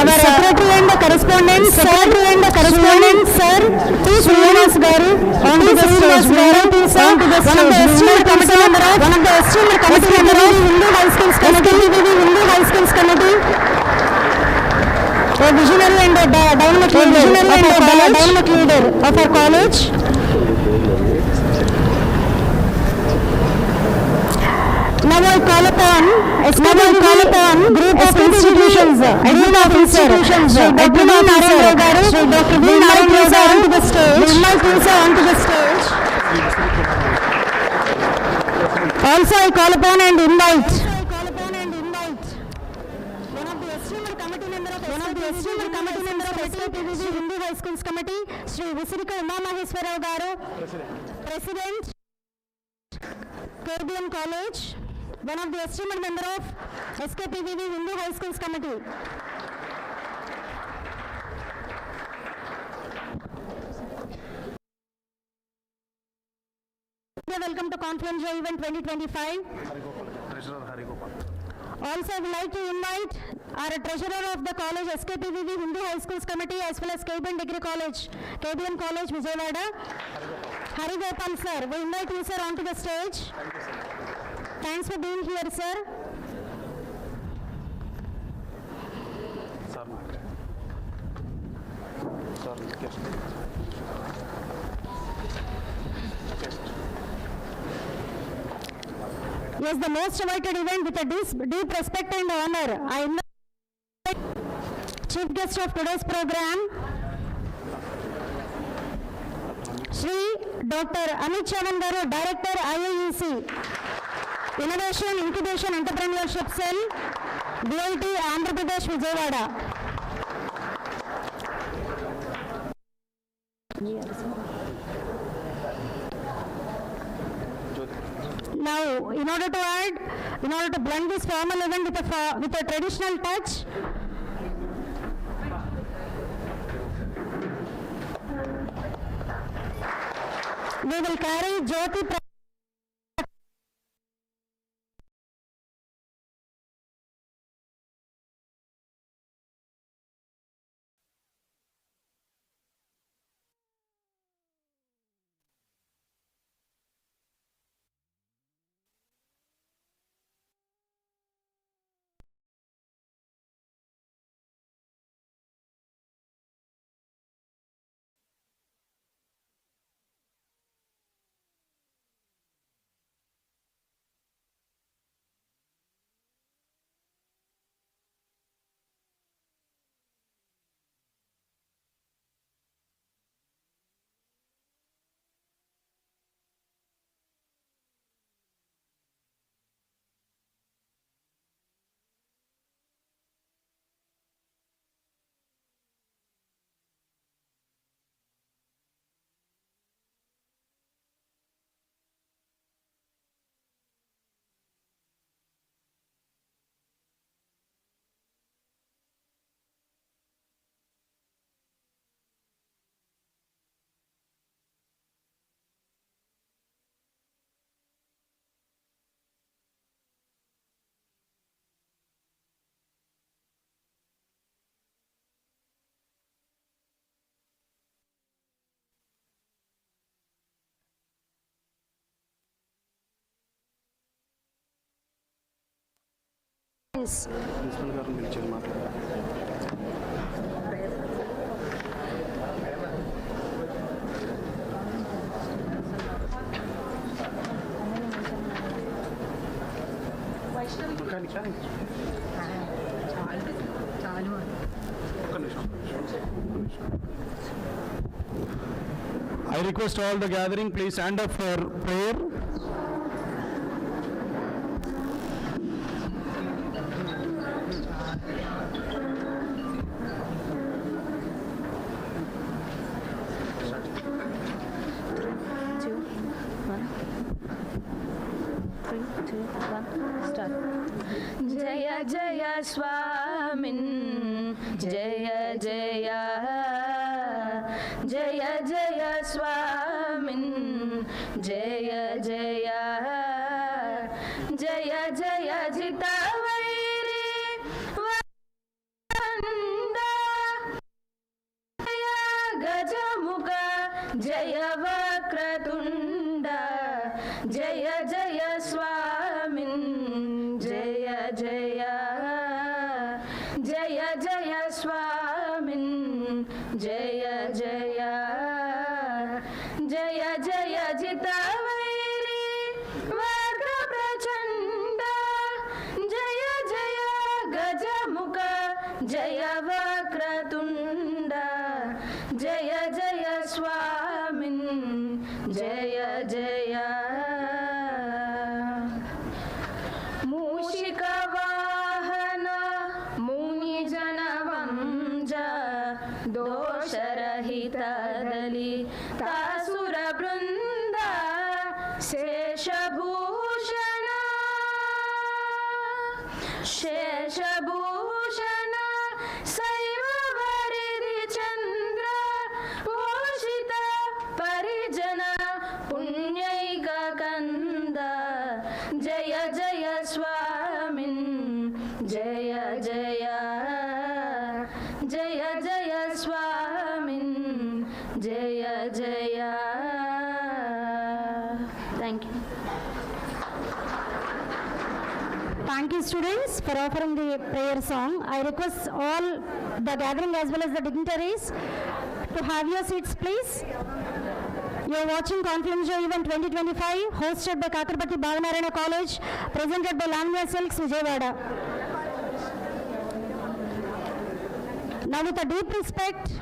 our secretary and the correspondent, sir, please join us garu on to the stage. One of the esteemed committee member of Hindu High Schools Committee, a visionary and a dynamic leader of our college. Now I call upon group of institutions, admin officer, Dr. B.N. onto the stage. Also I call upon and invite one of the esteemed committee member of Hindu High Schools Committee, Sri Visirika Uma Maheswara garu, President, K.B.N. College, one of the esteemed member of SKPVV Hindu High Schools Committee. Welcome to Confluencia event 2025. Also, I would like to invite our treasurer of the college, SKPVV Hindu High Schools Committee, as well as K.B.N. Degree College, K.B.N. College, Vijayawada. Hari Gopal sir, we invite you sir onto the stage. Thanks for being here, sir. Yes, the most awaited event with a deep respect and honor. I invite chief guest of today's program, Sri Dr. Amit Chavan garu, Director IIEC, Innovation Incubation Entrepreneurship Cell, VIT, Andhra Pradesh, Vijayawada. Now, in order to blend this formal event with a traditional touch, we will carry Jyoti. Yes. I request all the gathering, please stand up for prayer. Jaya Jaya Swamin, Jaya Jaya, Jaya Jaya Swamin, Jaya Jaya, Jaya Jaya Jitavairi Vandana जय वक्रतुण्ड जय जय स्वामिन् जय जय जय जय स्वामिन् जय जय जय जय जितवैरी वक्रप्रचण्ड जय जय गजमुख जय वक्रतुण्ड जय जय स्वामिन् जय जय मूषिकवाहन मुनिजनवंज दोषरहितदलितासुरवृन्द शेषभूषण शेषभूषण शैववरिधि चन्द्र भूषित परिजन पुण्यैककन्द जय जय स्वामिन् जय जय जय जय स्वामिन् जय जय thank you Thank you, students, for offering the prayer song. I request all the gathering as well as the dignitaries to have your seats, please. You are watching CONFLUENCIA event 2025, hosted by Kakarpati Bhavanarayana College, presented by Lamia Silks, Vijayawada. Now, with a deep respect,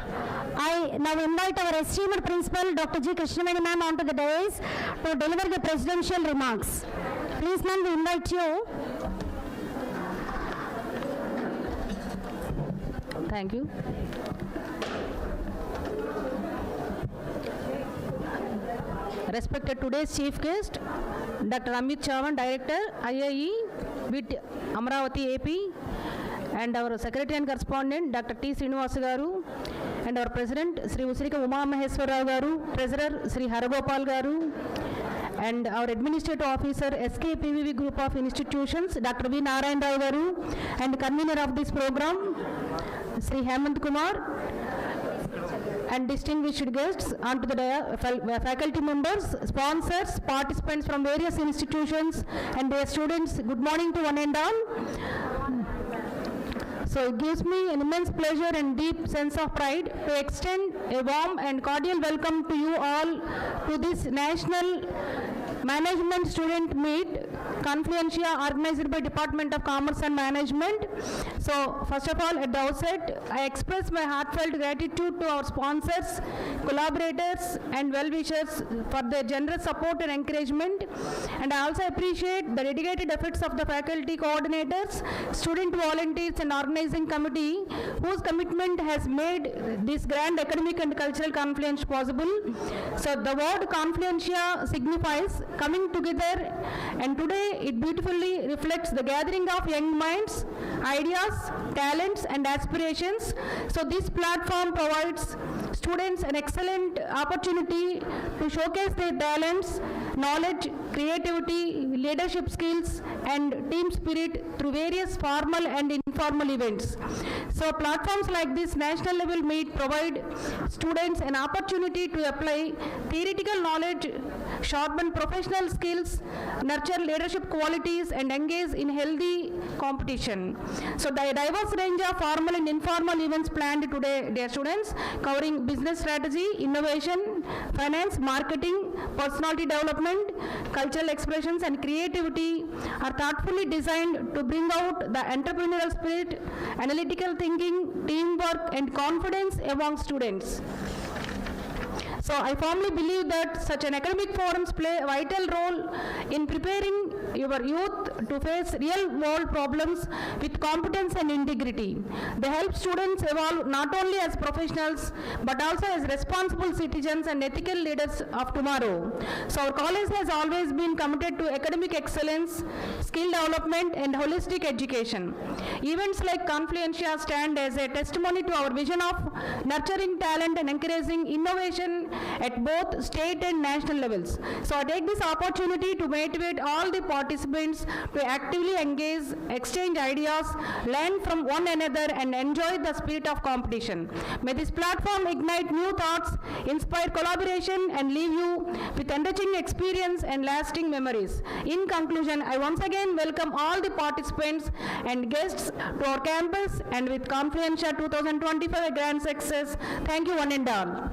I now invite our esteemed principal, Dr. G. Krishnaveni ma'am, onto the dais to deliver the presidential remarks. Please, ma'am, we invite you. Thank you. Respected today's chief guest, Dr. Amit Chavan, Director, IIE, with Amravati AP, and our Secretary and Correspondent, Dr. T. Srinivasa Garu, and our President, Sri Usrika Uma Maheswara Garu, Treasurer, Sri Haragopal Garu, and our Administrative Officer, SKPVV Group of Institutions, Dr. V. Narayan Rao Garu, and convener of this program, Sri Hemant Kumar, and distinguished guests onto the faculty members, sponsors, participants from various institutions, and their students. Good morning to one and all. So it gives me an immense pleasure and deep sense of pride to extend a warm and cordial welcome to you all to this National Management Student Meet, CONFLUENCIA, organized by Department of Commerce and Management. So first of all, at the outset, I express my heartfelt gratitude to our sponsors, collaborators, and well-wishers for their generous support and encouragement. And I also appreciate the dedicated efforts of the faculty coordinators, student volunteers, and organizing committee, whose commitment has made this grand academic and cultural confluence possible. So the word CONFLUENCIA signifies coming together, and today it beautifully reflects the gathering of young minds, ideas, talents, and aspirations. So this platform provides students an excellent opportunity to showcase their talents, knowledge, creativity, leadership skills, and team spirit through various formal and informal events. So platforms like this national level meet provide students an opportunity to apply theoretical knowledge, sharpen professional skills, nurture leadership qualities, and engage in healthy competition. So the diverse range of formal and informal events planned today, dear students, covering business strategy, innovation, finance, marketing, personality development, cultural expressions, and creativity are thoughtfully designed to bring out the entrepreneurial spirit, analytical thinking, teamwork, and confidence among students. So I firmly believe that such an academic forums play a vital role in preparing your youth to face real world problems with competence and integrity. They help students evolve not only as professionals but also as responsible citizens and ethical leaders of tomorrow. So our college has always been committed to academic excellence, skill development, and holistic education. Events like CONFLUENCIA stand as a testimony to our vision of nurturing talent and encouraging innovation at both state and national levels. So I take this opportunity to motivate all the participants to actively engage, exchange ideas, learn from one another, and enjoy the spirit of competition. May this platform ignite new thoughts, inspire collaboration, and leave you with enriching experience and lasting memories. In conclusion, I once again welcome all the participants and guests to our campus, and with Confluencia 2025 a grand success. Thank you one and all.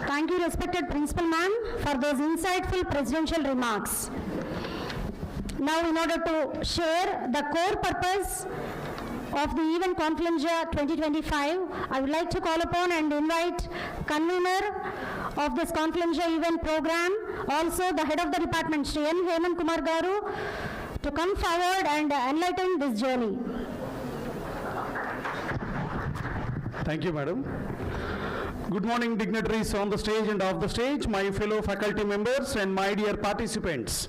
Thank you, respected Principal Ma'am, for those insightful presidential remarks. Now, in order to share the core purpose of the event Confluencia 2025, I would like to call upon and invite convener of this Confluencia event program, also the head of the department, Shri N. Hemant Kumar Garu, to come forward and enlighten this journey. Thank you, madam. Good morning, dignitaries on the stage and off the stage, my fellow faculty members and my dear participants.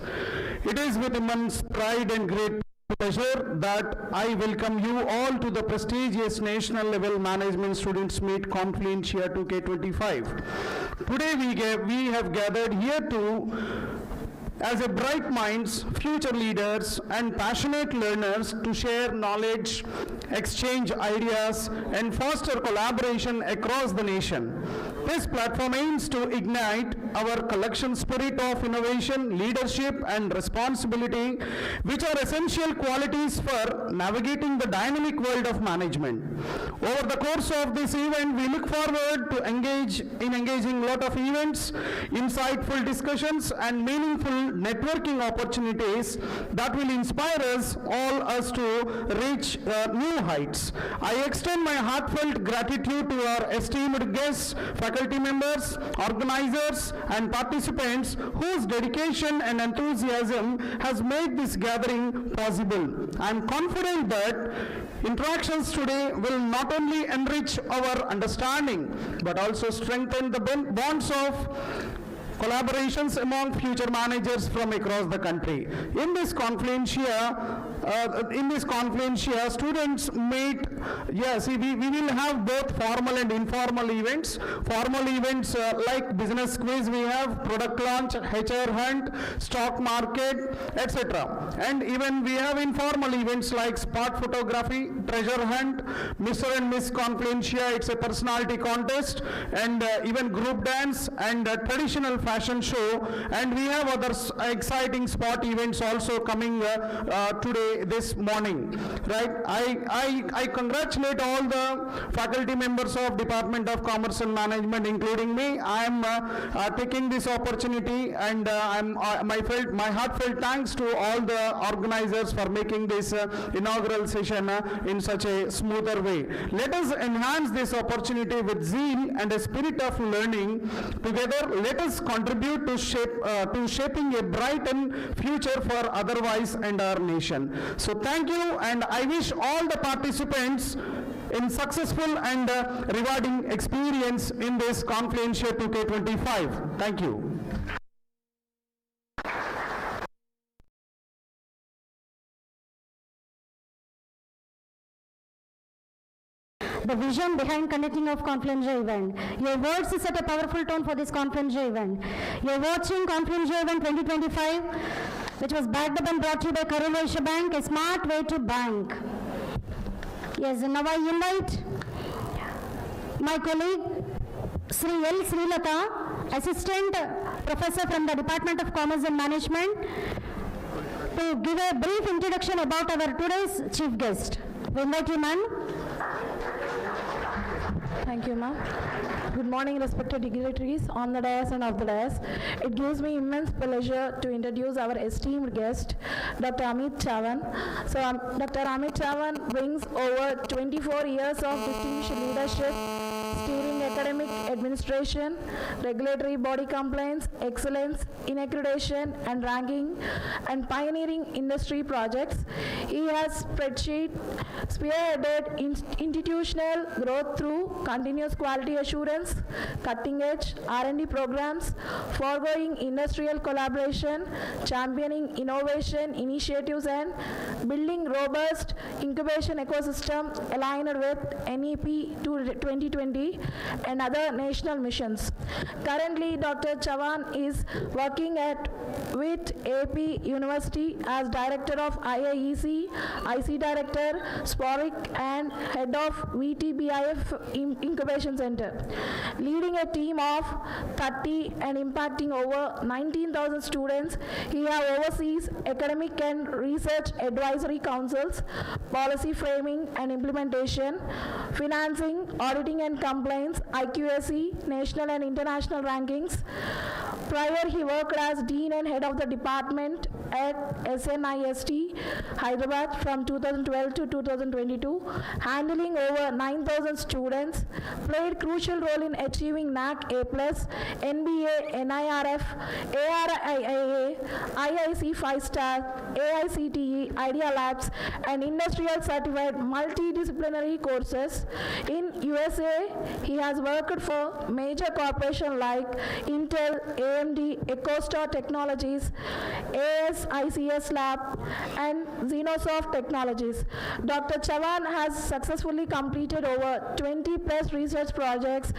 It is with immense pride and great pleasure that I welcome you all to the prestigious national level management students meet Confluencia 2K25. Today we have gathered here as a bright minds, future leaders, and passionate learners to share knowledge, exchange ideas, and foster collaboration across the nation. This platform aims to ignite our collection spirit of innovation, leadership, and responsibility, which are essential qualities for navigating the dynamic world of management. Over the course of this event, we look forward to engaging a lot of events, insightful discussions, and meaningful networking opportunities that will inspire us to reach new heights. I extend my heartfelt gratitude to our esteemed guests, faculty members, organizers, and participants whose dedication and enthusiasm has made this gathering possible. I am confident that interactions today will not only enrich our understanding but also strengthen the bonds of collaborations among future managers from across the country. In this Confluencia, students meet, we will have both formal and informal events. Formal events like business quiz, we have product launch, HR hunt, stock market, etc. And even we have informal events like spot photography, treasure hunt, Mr. and Miss Confluencia, it's a personality contest, and even group dance and traditional fashion show, and we have other exciting spot events also coming today, this morning, right? I congratulate all the faculty members of Department of Commerce and Management, including me. I am taking this opportunity, and my heartfelt thanks to all the organizers for making this inaugural session in such a smoother way. Let us enhance this opportunity with zeal and a spirit of learning. Together, let us contribute to shaping a brighter future for otherwise and our nation. So thank you, and I wish all the participants in successful and rewarding experience in this Confluencia 2K25. Thank you. The vision behind conducting of Confluencia event. Your words set a powerful tone for this Confluencia event. You're watching Confluencia event 2025, which was backed up and brought to you by Karur Vysya Bank, a smart way to bank. Yes, and now I invite my colleague, Sri L. Srilata, Assistant Professor from the Department of Commerce and Management, to give a brief introduction about our today's chief guest. We invite you, ma'am. Thank you, ma'am. Good morning, respected dignitaries on the dais and off the dais. It gives me immense pleasure to introduce our esteemed guest, Dr. Amit Chavan. So, Dr. Amit Chavan brings over 24 years of distinguished leadership, steering academic administration, regulatory body compliance, excellence in accreditation and ranking, and pioneering industry projects. He has spearheaded institutional growth through continuous quality assurance, cutting-edge R&D programs, foregoing industrial collaboration, championing innovation initiatives, and building robust incubation ecosystem aligned with NEP 2020, and other national missions. Currently, Dr. Chavan is working with AP University as Director of IAEC, IC Director, SPORIC, and Head of VTBIF Incubation Center, leading a team of 30 and impacting over 19,000 students. He has oversees academic and research advisory councils, policy framing and implementation, financing, auditing and compliance, IQAC, national and international rankings. Prior, he worked as Dean and Head of the Department at SNIST, Hyderabad from 2012 to 2022, handling over 9,000 students, played crucial role in achieving NAC A+, NBA, NIRF, ARIIA, IIC 5-star, AICTE, Idea Labs, and industrial certified multidisciplinary courses. In USA, he has worked for major corporations like Intel, AMD, EcoStar Technologies, ASICS Lab, and Xenosoft Technologies. Dr. Chavan has successfully completed over 20 plus research projects,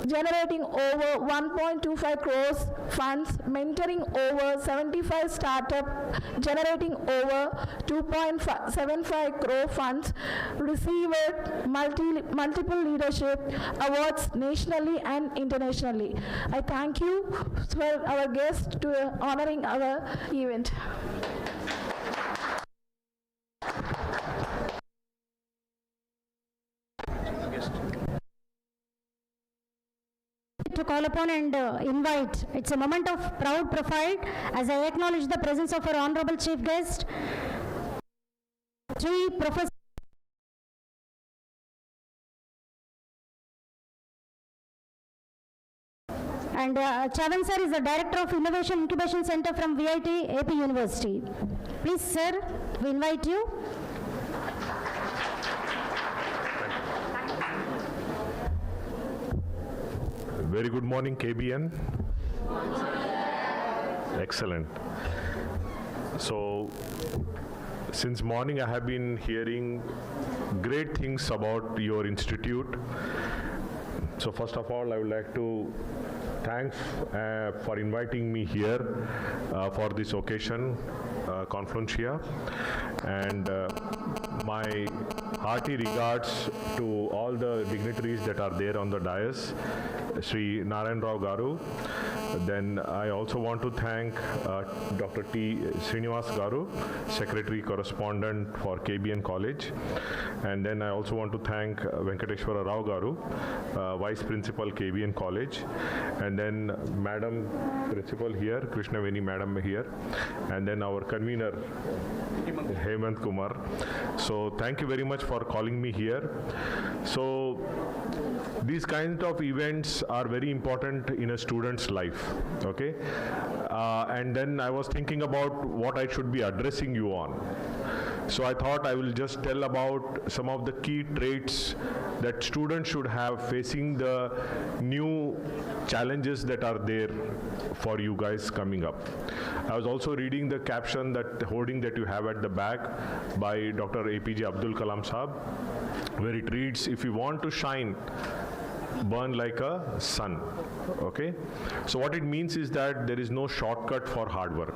generating over 1.25 crores funds, mentoring over 75 startups, generating over 2.75 crore funds, received multiple leadership awards nationally and internationally. I thank you for our guest to honoring our event. To call upon and invite. It's a moment of proud profile as I acknowledge the presence of our honorable chief guest, Sri Professor and Chavan sir is the Director of Innovation Incubation Center from VIT AP University. Please sir, we invite you. Very good morning, K.B.N. Excellent. So, since morning I have been hearing great things about your institute. So first of all, I would like to thank for inviting me here for this occasion, Confluencia, and my hearty regards to all the dignitaries that are there on the dais, Sri Narayan Rao Garu. Then I also want to thank Dr. T. Srinivas Garu, Secretary Correspondent for K.B.N. College. And then I also want to thank Venkateshwara Rao Garu, Vice Principal K.B.N. College. And then Madam Principal here, Krishna Veni Madam here. And then our convener, Hemant Kumar. So thank you very much for calling me here. So these kinds of events are very important in a student's life, okay? And then I was thinking about what I should be addressing you on. So I thought I will just tell about some of the key traits that students should have facing the new challenges that are there for you guys coming up. I was also reading the caption, that hoarding that you have at the back by Dr. APJ Abdul Kalam Sahab, where it reads, if you want to shine, burn like a sun, okay? So what it means is that there is no shortcut for hard work.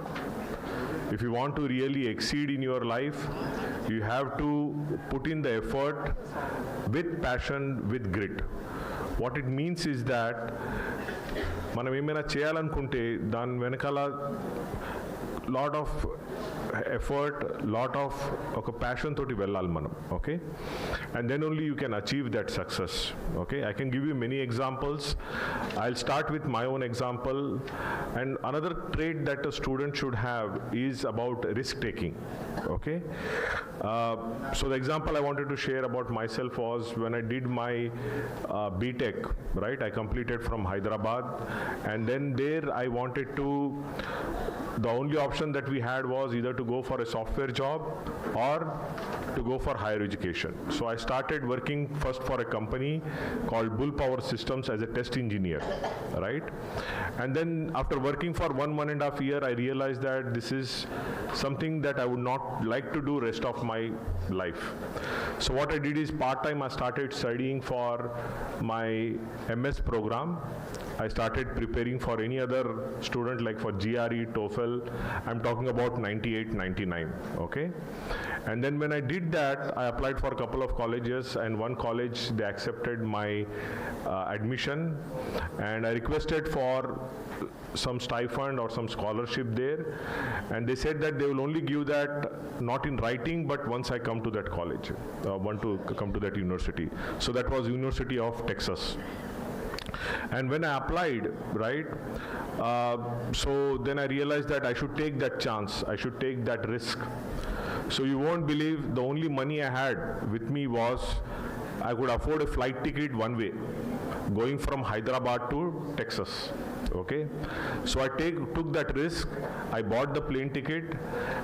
If you want to really exceed in your life, you have to put in the effort with passion, with grit. What it means is that మనం ఏమైనా చేయాలనుకుంటే దాని వెనకాల lot of effort, lot of ఒక passion తోటి వెళ్ళాలి మనం, okay? And then only you can achieve that success, okay? I can give you many examples. I'll start with my own example. And another trait that a student should have is about risk taking, okay? So the example I wanted to share about myself was when I did my B.Tech, right? I completed from Hyderabad, and then there I wanted to the only option that we had was either to go for a software job or to go for higher education. So I started working first for a company called Bull Power Systems as a test engineer, right? And then after working for 1.5 years, I realized that this is something that I would not like to do rest of my life. So what I did is part-time I started studying for my MS program. I started preparing for any other student like for GRE, TOEFL. I'm talking about 98, 99, okay? And then when I did that, I applied for a couple of colleges, and one college, they accepted my admission, and I requested for some stipend or some scholarship there, and they said that they will only give that not in writing, but once I come to that college, want to come to that university. So that was University of Texas. And when I applied, right, so then I realized that I should take that chance, I should take that risk. So you won't believe, the only money I had with me was, I could afford a flight ticket one way, going from Hyderabad to Texas, okay? So I took that risk, I bought the plane ticket,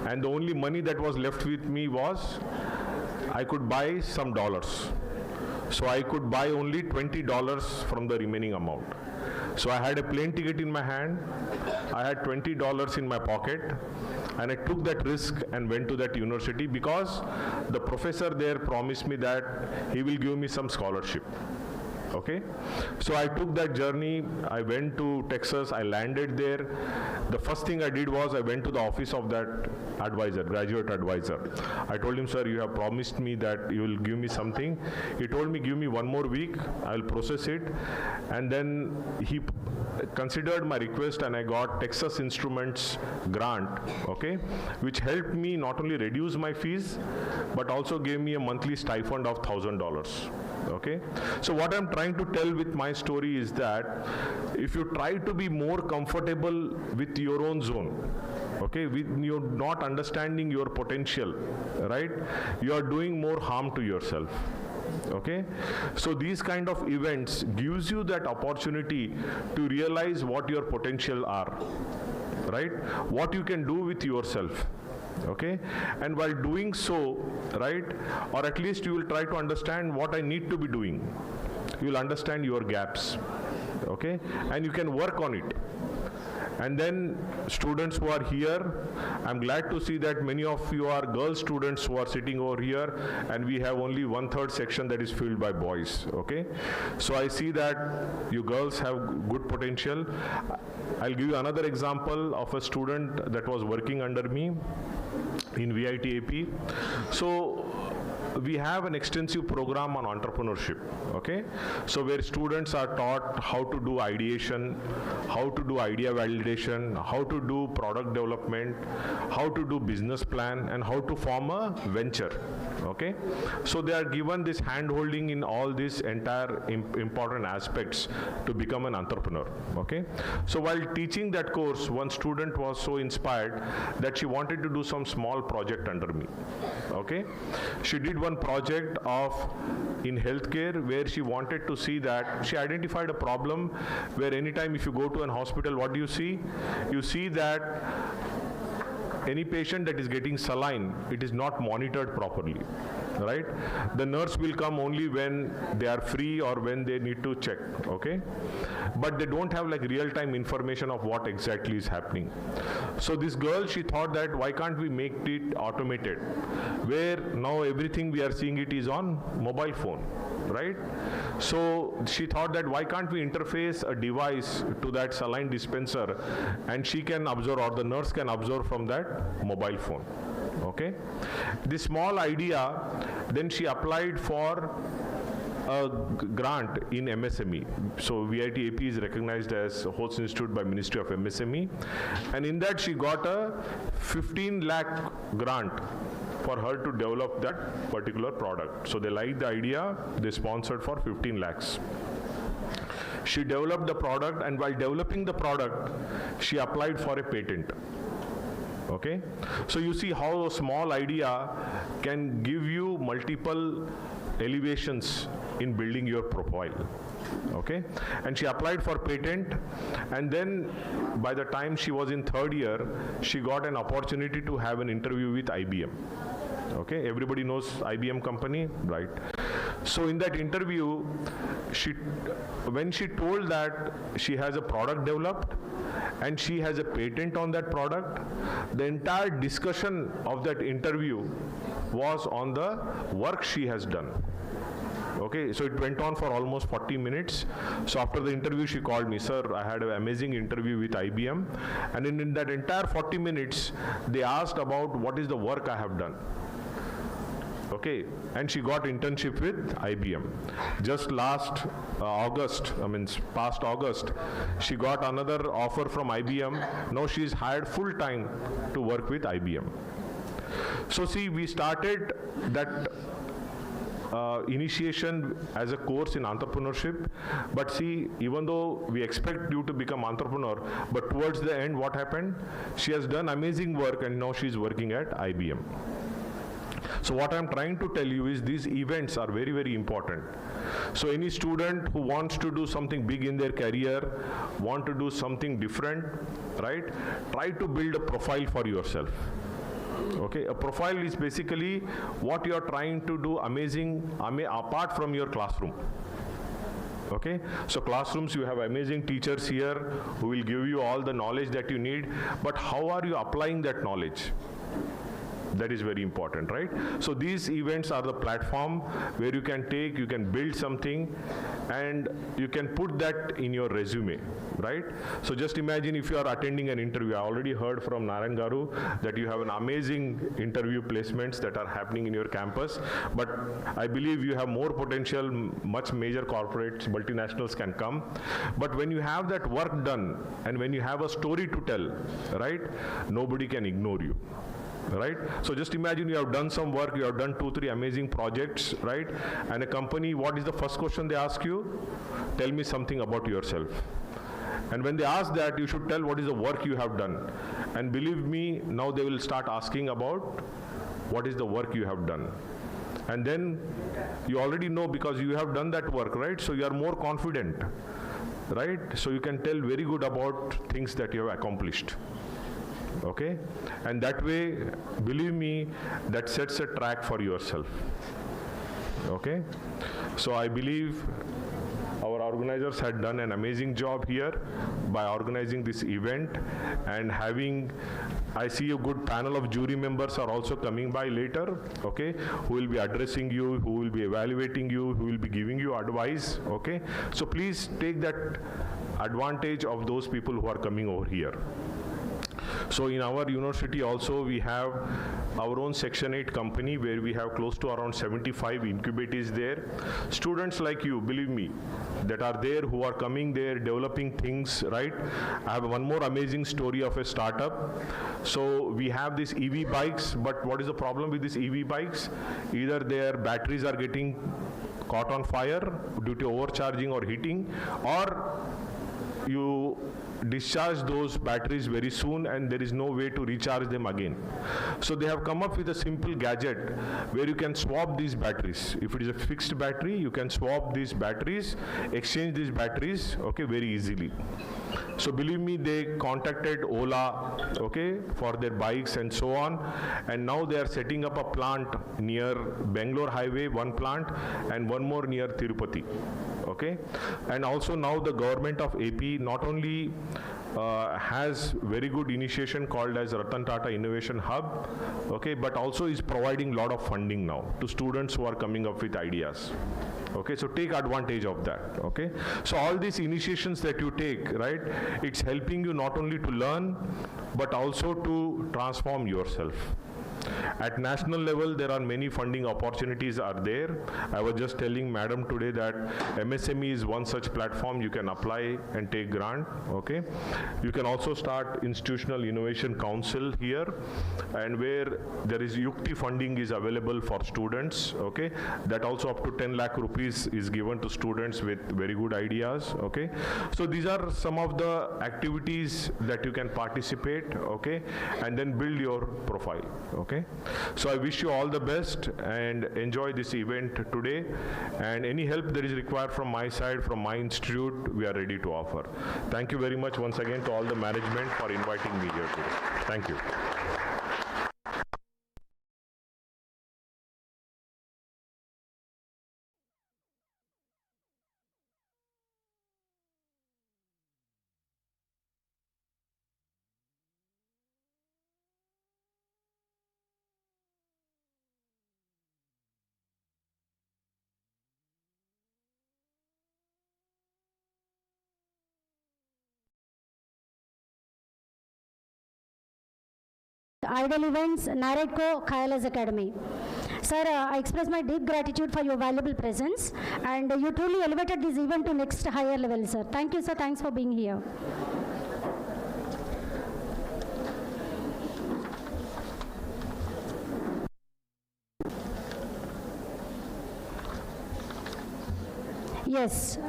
and the only money that was left with me was, I could buy some dollars. So I could buy only $20 from the remaining amount. So I had a plane ticket in my hand, I had $20 in my pocket, and I took that risk and went to that university because the professor there promised me that he will give me some scholarship. Okay, so I took that journey, I went to Texas, I landed there. The first thing I did was I went to the office of that advisor, graduate advisor. I told him, sir, you have promised me that you will give me something. He told me, give me 1 more week, I will process it. And then he considered my request, and I got Texas Instruments grant, okay, which helped me not only reduce my fees, but also gave me a monthly stipend of $1,000. Okay, so what I'm trying to tell with my story is that if you try to be more comfortable with your own zone, okay, with you not understanding your potential, right, you are doing more harm to yourself. Okay, so these kind of events gives you that opportunity to realize what your potential are, right, what you can do with yourself. Okay, and while doing so, right, or at least you will try to understand what I need to be doing. You will understand your gaps, okay, and you can work on it. And then students who are here, I'm glad to see that many of you are girl students who are sitting over here, and we have only 1/3 section that is filled by boys, okay. So I see that you girls have good potential. I'll give you another example of a student that was working under me in VIT AP. So we have an extensive program on entrepreneurship, okay? So where students are taught how to do ideation, how to do idea validation, how to do product development, how to do business plan, and how to form a venture, okay? So they are given this hand-holding in all these entire important aspects to become an entrepreneur, okay? So while teaching that course, one student was so inspired that she wanted to do some small project under me, okay? She did one project in healthcare where she wanted to see that she identified a problem where anytime if you go to an hospital, what do you see? You see that any patient that is getting saline, it is not monitored properly, right? The nurse will come only when they are free or when they need to check, okay? But they don't have like real-time information of what exactly is happening. So this girl, she thought that why can't we make it automated, where now everything we are seeing it is on mobile phone, right? So she thought that why can't we interface a device to that saline dispenser, and she can observe, or the nurse can observe from that mobile phone, okay? This small idea, then she applied for a grant in MSME. So VIT AP is recognized as host institute by Ministry of MSME, and in that she got a 15 lakh grant for her to develop that particular product. So they liked the idea, they sponsored for 15 lakhs. She developed the product, and while developing the product, she applied for a patent. Okay, so you see how a small idea can give you multiple elevations in building your profile. okay? And she applied for patent, and then by the time she was in third year, she got an opportunity to have an interview with IBM. Okay, everybody knows IBM company, right? So in that interview, when she told that she has a product developed and she has a patent on that product, the entire discussion of that interview was on the work she has done. Okay, so it went on for almost 40 minutes. So after the interview, she called me, sir, I had an amazing interview with IBM. And in that entire 40 minutes, they asked about what is the work I have done. Okay, and she got internship with IBM. Just last past August, she got another offer from IBM. Now she is hired full time to work with IBM. So see, we started that initiation as a course in entrepreneurship, but see, even though we expect you to become entrepreneur, but towards the end, what happened? She has done amazing work and now she is working at IBM. So what I'm trying to tell you is these events are very, very important. So any student who wants to do something big in their career, want to do something different, right? Try to build a profile for yourself. Okay, a profile is basically what you are trying to do amazing apart from your classroom. Okay, so classrooms, you have amazing teachers here who will give you all the knowledge that you need, but how are you applying that knowledge? That is very important, right? So these events are the platform where you can build something and you can put that in your resume, right? So just imagine if you are attending an interview. I already heard from Narayan Garu that you have an amazing interview placements that are happening in your campus, but I believe you have more potential, much major corporates, multinationals can come. But when you have that work done and when you have a story to tell, right, nobody can ignore you. Right? So just imagine you have done some work, you have done 2-3 amazing projects, right? And a company, what is the first question they ask you? Tell me something about yourself. And when they ask that, you should tell what is the work you have done. And believe me, now they will start asking about what is the work you have done. And then you already know because you have done that work, right? So you are more confident, right? So you can tell very good about things that you have accomplished. Okay, and that way, believe me, that sets a track for yourself. Okay, so I believe our organizers had done an amazing job here by organizing this event and having, I see a good panel of jury members are also coming by later, okay, who will be addressing you, who will be evaluating you, who will be giving you advice, okay. So please take that advantage of those people who are coming over here. So in our university also we have our own Section 8 company where we have close to around 75 incubators there. Students like you, believe me, that are there who are coming there, developing things, right? I have one more amazing story of a startup. So we have these EV bikes, but what is the problem with these EV bikes? Either their batteries are getting caught on fire due to overcharging or heating, or you discharge those batteries very soon and there is no way to recharge them again. So they have come up with a simple gadget where you can swap these batteries. If it is a fixed battery, you can swap these batteries, exchange these batteries, okay, very easily. So believe me, they contacted Ola, okay, for their bikes and so on, and now they are setting up a plant near Bangalore Highway, one plant, and one more near Tirupati. Okay, and also now the government of AP not only has very good initiation called as Ratan Tata Innovation Hub, okay, but also is providing a lot of funding now to students who are coming up with ideas. Okay, so take advantage of that. Okay, so all these initiations that you take, right, it's helping you not only to learn but also to transform yourself. At national level, there are many funding opportunities are there. I was just telling madam today that MSME is one such platform you can apply and take grant, okay. You can also start Institutional Innovation Council here, and where there is Yukti funding is available for students, okay. That also up to 10 lakh rupees is given to students with very good ideas, okay. So these are some of the activities that you can participate, okay, and then build your profile, okay. Okay? So I wish you all the best and enjoy this event today, and any help that is required from my side, from my institute, we are ready to offer. Thank you very much once again to all the management for inviting me here today. Thank you. Idol Events, Naredco, Kailas Academy. Sir, I express my deep gratitude for your valuable presence, and you truly elevated this event to next higher level, sir. Thank you, sir. Thanks for being here. Yes,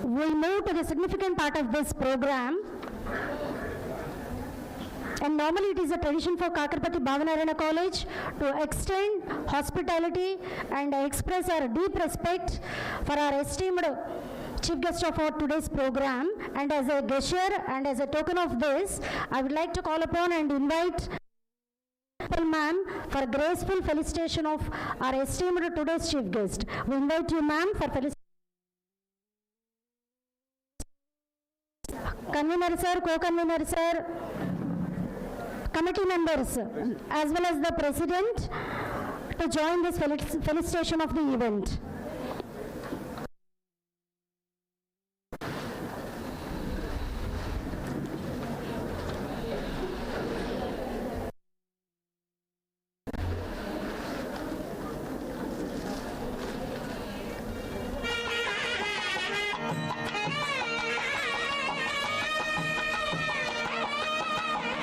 we move to the significant part of this program. And normally it is a tradition for Kakarpati Bhavanarayana College to extend hospitality and express our deep respect for our esteemed chief guest of our today's program. And as a gesture and as a token of this, I would like to call upon and invite ma'am for graceful felicitation of our esteemed today's chief guest. We invite you, ma'am, for felicitation. Convener sir, co-convener sir, committee members, as well as the president, to join this felicitation of the event.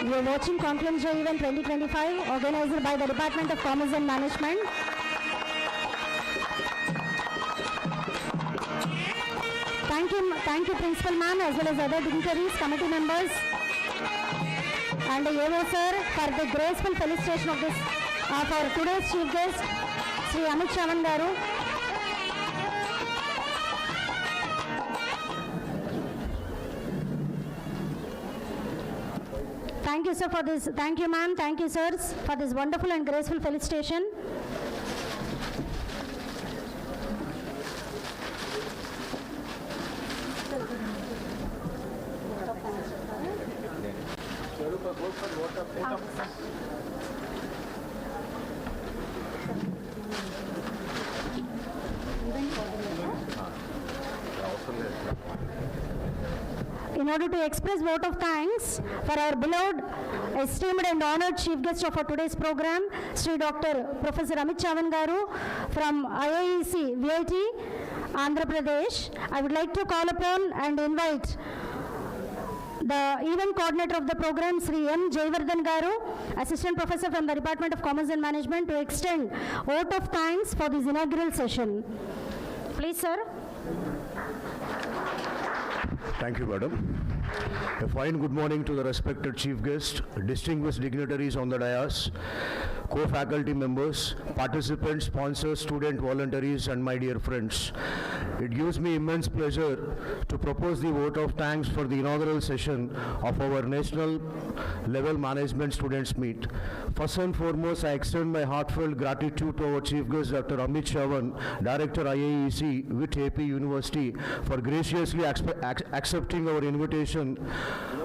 You are watching CONFLUENCIA Event 2025, organized by the Department of Commerce and Management. Thank you, Principal Ma'am, as well as other dignitaries, committee members, and the AO Sir for the graceful felicitation of this of our today's chief guest, Sri Amit Chavan Garu. Thank you, sir, for this. Thank you, ma'am. Thank you, sirs, for this wonderful and graceful felicitation. In order to express vote of thanks for our beloved, esteemed and honored chief guest of our today's program, Sri Dr. Professor Amit Chavan Garu from IAEC, VIT, Andhra Pradesh, I would like to call upon and invite the event coordinator of the program, Sri M. Jayavardhan Garu, Assistant Professor from the Department of Commerce and Management, to extend vote of thanks for this inaugural session. Please, sir. Thank you, madam. A fine good morning to the respected chief guest, distinguished dignitaries on the dais, co-faculty members, participants, sponsors, student volunteers, and my dear friends. It gives me immense pleasure to propose the vote of thanks for the inaugural session of our national level management students meet. First and foremost, I extend my heartfelt gratitude to our chief guest, Dr. Amit Chavan, Director IAEC with AP University, for graciously accepting our invitation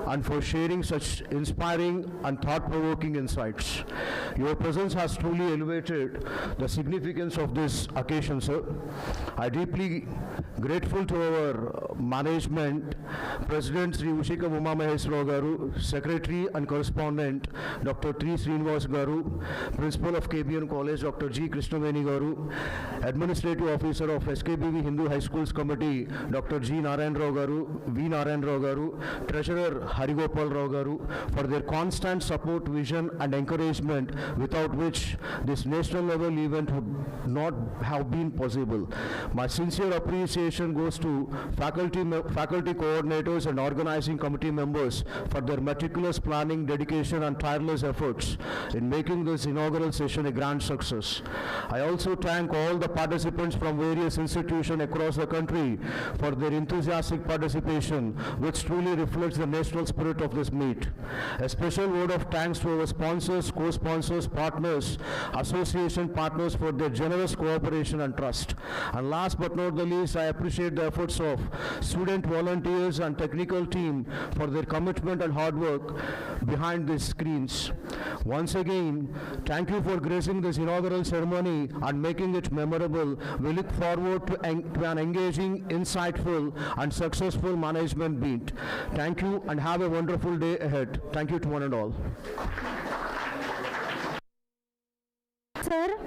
and for sharing such inspiring and thought-provoking insights. Your presence has truly elevated the significance of this occasion, sir. I deeply grateful to our management, President Sri Ushika Uma Maheswara Garu, Secretary and Correspondent Dr. Tri Srinivas Garu, Principal of K.B.N. College Dr. G. Krishnaveni Garu, Administrative Officer of SKBV Hindu High Schools Committee Dr. G. Narayan Rao Garu, V. Narayan Rao Garu, Treasurer Harigopal Rao Garu, for their constant support, vision and encouragement, without which this national level event would not have been possible. My sincere appreciation goes to faculty coordinator coordinators and organizing committee members for their meticulous planning, dedication and tireless efforts in making this inaugural session a grand success. I also thank all the participants from various institutions across the country for their enthusiastic participation, which truly reflects the national spirit of this meet. A special word of thanks to our sponsors, co-sponsors, partners, association partners for their generous cooperation and trust. And last but not the least, I appreciate the efforts of student volunteers and technical team for their commitment and hard work behind these screens. Once again, thank you for gracing this inaugural ceremony and making it memorable. We look forward to an engaging, insightful and successful management meet. Thank you and have a wonderful day ahead. Thank you to one and all. Sir,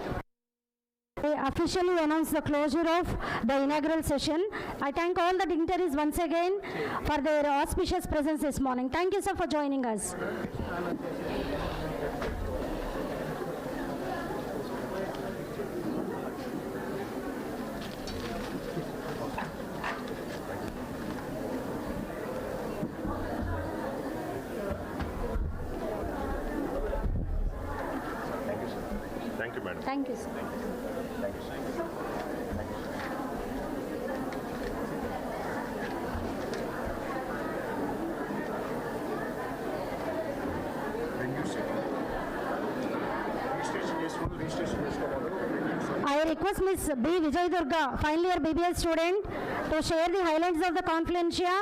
I officially announce the closure of the inaugural session. I thank all the dignitaries once again for their auspicious presence this morning. Thank you, sir, for joining us. Thank you, madam. Thank you, sir. I request Ms. B. Vijay Durga, final year BBL student, to share the highlights of the Confluencia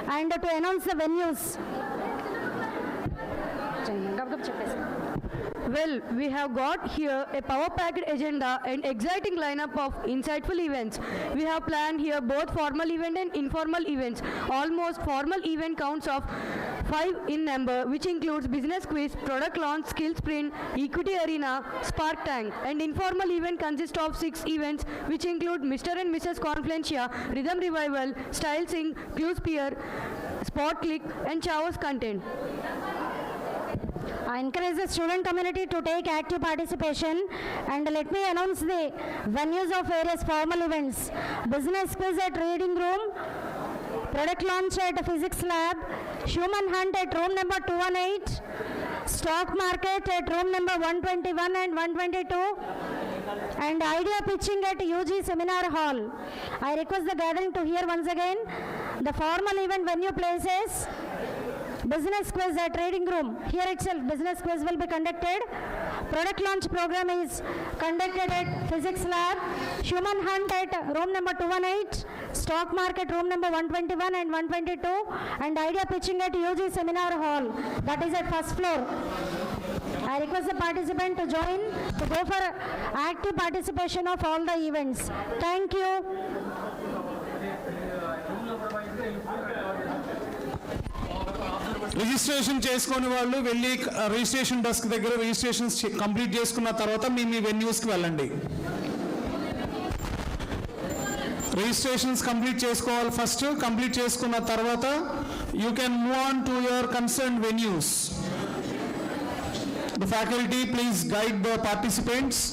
and to announce the venues. Well, we have got here a power-packed agenda and exciting lineup of insightful events. We have planned here both formal event and informal events. Almost formal event counts of 5 in number, which includes business quiz, product launch, skill sprint, equity arena, spark tank. And informal event consists of 6 events, which include Mr. and Mrs. Confluencia, Rhythm Revival, Style Sing, Clues Peer, Spot Click, and Chavos Content. I encourage the student community to take active participation, and let me announce the venues of various formal events. Business quiz at reading room, product launch at physics lab, human hunt at room number 218, stock market at room number 121 and 122, and idea pitching at UG seminar hall. I request the gathering to hear once again the formal event venue places. Business quiz at reading room. Here itself, business quiz will be conducted. Product launch program is conducted at physics lab. Human hunt at room number 218. Stock market room number 121 and 122. And idea pitching at UG seminar hall. That is at first floor. I request the participant to join to go for active participation of all the events. Thank you. Registration చేసుకునే వాళ్ళు వెళ్ళి registration desk దగ్గర registrations complete చేసుకున్న తర్వాత మీ వెన్యూస్కి వెళ్ళండి. Registrations complete చేసుకోవాలి first. Complete చేసుకున్న తర్వాత you can move on to your concern venues. The faculty please guide the participants.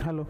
Hello.